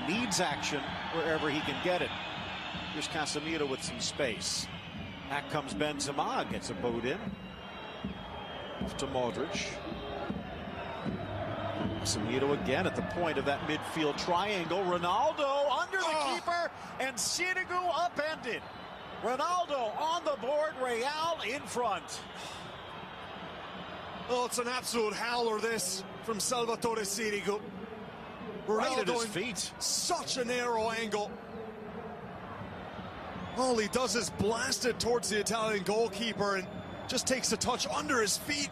needs action wherever he can get it. Here's Casemiro with some space. Back comes Benzema, gets a boat in. Off to Madrid. Casemiro again at the point of that midfield triangle. Ronaldo under the keeper, and Sirigu upended. Ronaldo on the board, Real in front. Oh, it's an absolute howler, this, from Salvatore Sirigu. Ronaldo Right at his feet. Such a narrow angle. All he does is blast it towards the Italian goalkeeper and just takes a touch under his feet.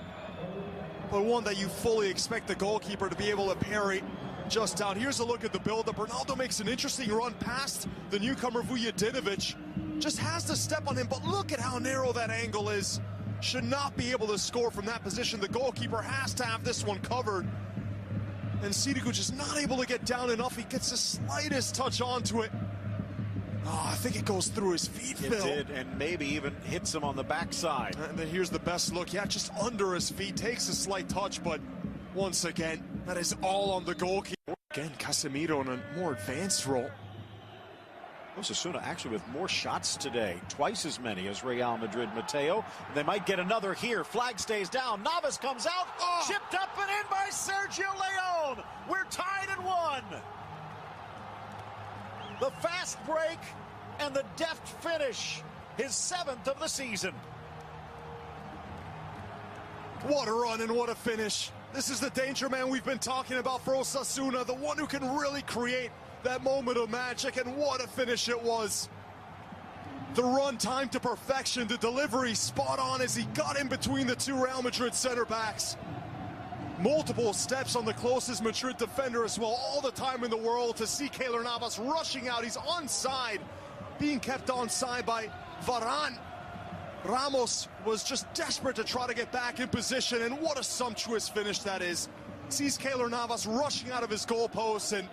But one that you fully expect the goalkeeper to be able to parry just out. Here's a look at the build-up. Ronaldo makes an interesting run past the newcomer Vujadinovic. Just has to step on him, but look at how narrow that angle is. Should not be able to score from that position. The goalkeeper has to have this one covered. And Sirigu just not able to get down enough. He gets the slightest touch onto it. Oh, I think it goes through his feet, Phil. It did, and maybe even hits him on the backside. And then here's the best look. Yeah, just under his feet. Takes a slight touch, but once again, that is all on the goalkeeper. Again, Casemiro in a more advanced role. Osasuna actually with more shots today, twice as many as Real Madrid. Mateo, they might get another here. Flag stays down. Navas comes out, chipped up and in by Sergio Leone. We're tied at 1. The fast break and the deft finish, his 7th of the season. What a run and what a finish. This is the danger man we've been talking about for Osasuna, the one who can really create that moment of magic, and what a finish it was. The run timed to perfection, the delivery spot on as he got in between the two Real Madrid center backs. Multiple steps on the closest Madrid defender as well, all the time in the world to see Keylor Navas rushing out. He's onside, being kept onside by Varane. Ramos was just desperate to try to get back in position, and what a sumptuous finish that is. Sees Keylor Navas rushing out of his goalpost, and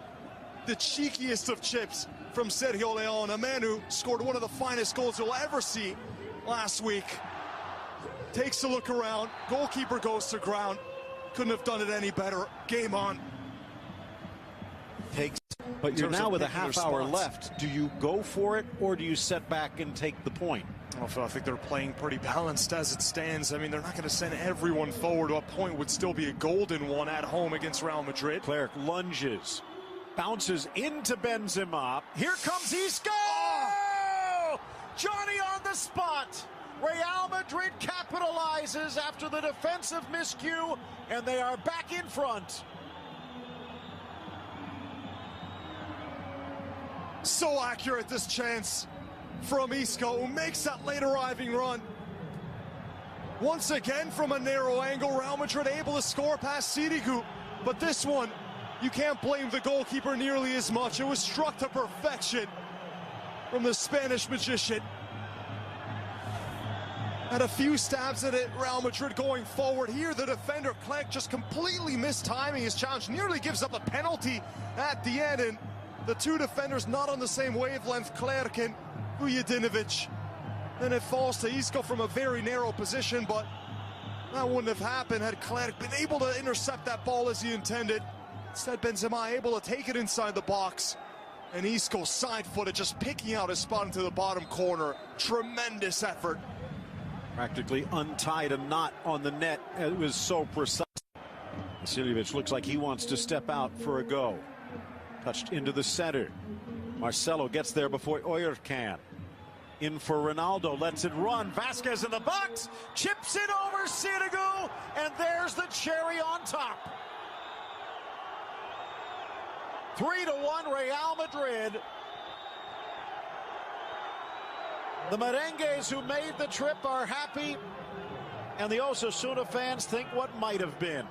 the cheekiest of chips from Sergio Leone, a man who scored one of the finest goals you'll ever see last week. Takes a look around, goalkeeper goes to ground. Couldn't have done it any better. Game on. But you're now with a half hour left. Do you go for it, or do you set back and take the point? Well, Phil, I think they're playing pretty balanced as it stands. I mean, they're not going to send everyone forward. A point would still be a golden one at home against Real Madrid. Cleric lunges. Bounces into Benzema. Here comes Isco! Johnny on the spot. Real Madrid capitalizes after the defensive miscue, and they are back in front. So accurate, this chance from Isco, who makes that late arriving run. Once again from a narrow angle, Real Madrid able to score past Sirigu, but this one, you can't blame the goalkeeper nearly as much. It was struck to perfection from the Spanish magician. Had a few stabs at it, Real Madrid going forward. Here, the defender, Clerc, just completely mistiming his challenge. Nearly gives up a penalty at the end, and the two defenders not on the same wavelength, Clerc and Vujadinovic. Then it falls to Isco from a very narrow position, but that wouldn't have happened had Clerc been able to intercept that ball as he intended. Instead, Benzema able to take it inside the box, and Isco side-footed, just picking out his spot into the bottom corner. Tremendous effort. Practically untied a knot on the net. It was so precise. Vasiljevic looks like he wants to step out for a go. Touched into the center. Marcelo gets there before Oyer can. In for Ronaldo, lets it run. Vasquez in the box, chips it over Sirigu, and there's the cherry on top. 3-1 Real Madrid. The merengues who made the trip are happy, and the Osasuna fans think what might have been.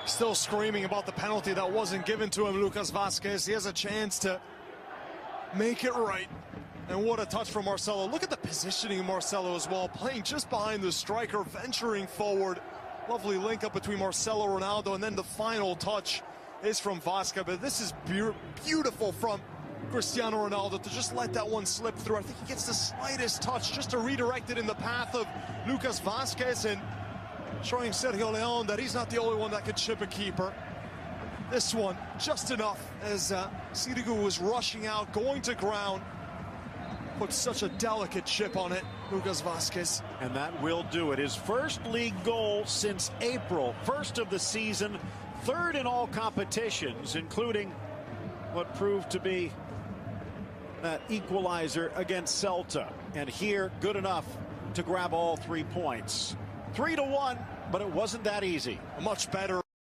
Still screaming about the penalty that wasn't given to him, Lucas Vasquez. He has a chance to make it right. And what a touch from Marcelo. Look at the positioning of Marcelo as well, playing just behind the striker, venturing forward. Lovely link up between Marcelo, Ronaldo, and then the final touch is from Vasquez. But this is beautiful from Cristiano Ronaldo to just let that one slip through. I think he gets the slightest touch just to redirect it in the path of Lucas Vasquez, and showing Sergio Leone that he's not the only one that could chip a keeper. This one, just enough as Sirigu was rushing out, going to ground. Put such a delicate chip on it, Lucas Vazquez. And that will do it. His first league goal since April, first of the season, third in all competitions, including what proved to be that equalizer against Celta. And here, good enough to grab all 3 points. 3-1, but it wasn't that easy. Much better.